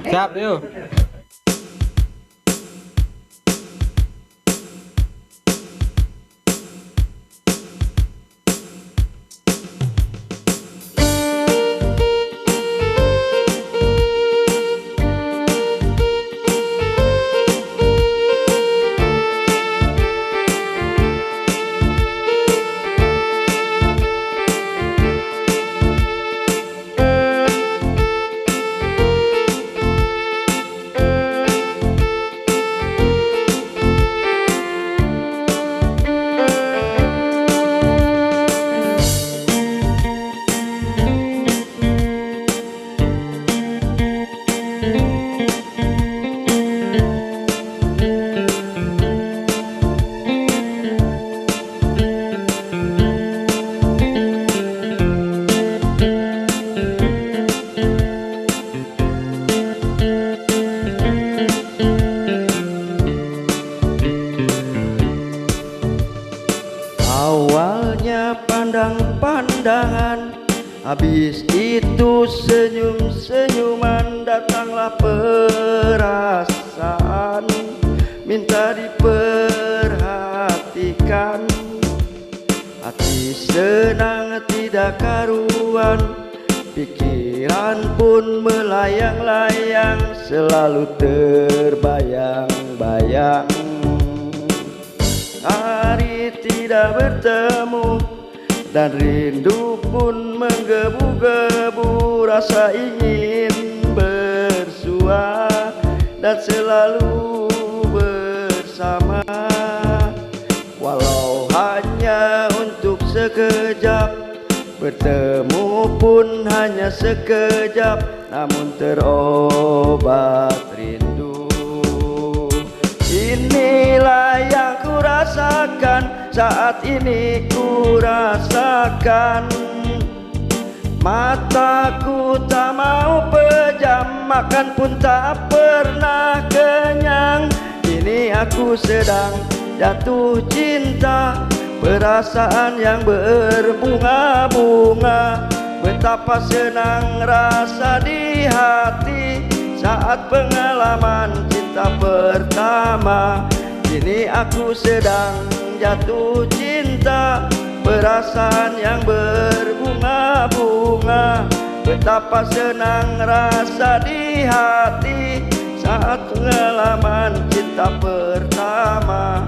Siap yuk. Awalnya pandang-pandangan, habis itu senyum-senyuman, datanglah perasaan, minta diperhatikan. Hati senang tidak karuan, pikiran pun melayang-layang, selalu terbayang-bayang. Hari tidak bertemu dan rindu pun menggebu-gebu, rasa ingin bersua dan selalu bersama. Walau hanya untuk sekejap, bertemu pun hanya sekejap, namun terobat rindu. Inilah yang ku rasakan, saat ini ku rasakan. Mataku tak mau pejam, makan pun tak pernah kenyang. Kini aku sedang jatuh cinta, perasaan yang berbunga-bunga. Betapa senang rasa di hati saat pengalaman cinta pertama. Kini aku sedang jatuh cinta, perasaan yang berbunga-bunga. Betapa senang rasa di hati saat pengalaman cinta pertama.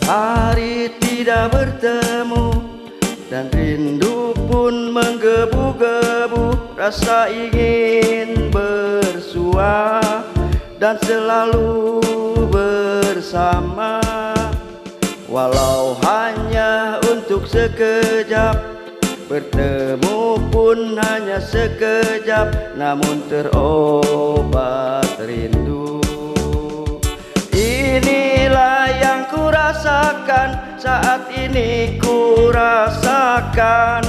Hari tidak bertemu dan rindu pun menggebu-gebu, rasa ingin bersua dan selalu bersama. Walau hanya untuk sekejap, bertemu pun hanya sekejap, namun terobat rindu. Inilah yang ku rasakan, saat ini ku rasakan.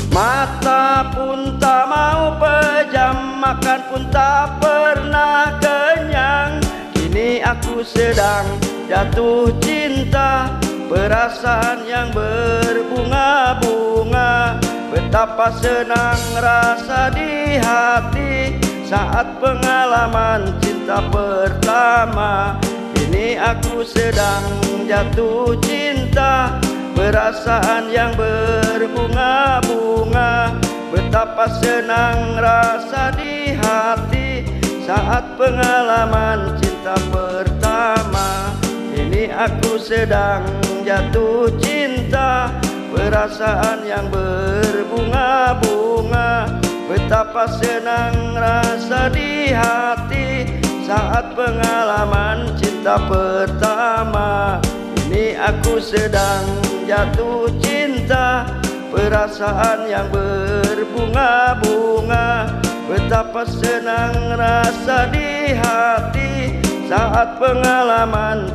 Mata pun tak mau pejam, makan pun tak pernah kenyang. Kini aku sedang jatuh cinta, perasaan yang berbunga-bunga. Betapa senang rasa di hati saat pengalaman cinta pertama. Kini aku sedang jatuh cinta, perasaan yang berbunga-bunga. Betapa senang rasa di hati saat pengalaman cinta pertama. Ini aku sedang jatuh cinta, perasaan yang berbunga-bunga. Betapa senang rasa di hati saat pengalaman cinta pertama. Ini aku sedang jatuh cinta, perasaan yang berbunga-bunga. Betapa senang rasa di hati saat pengalaman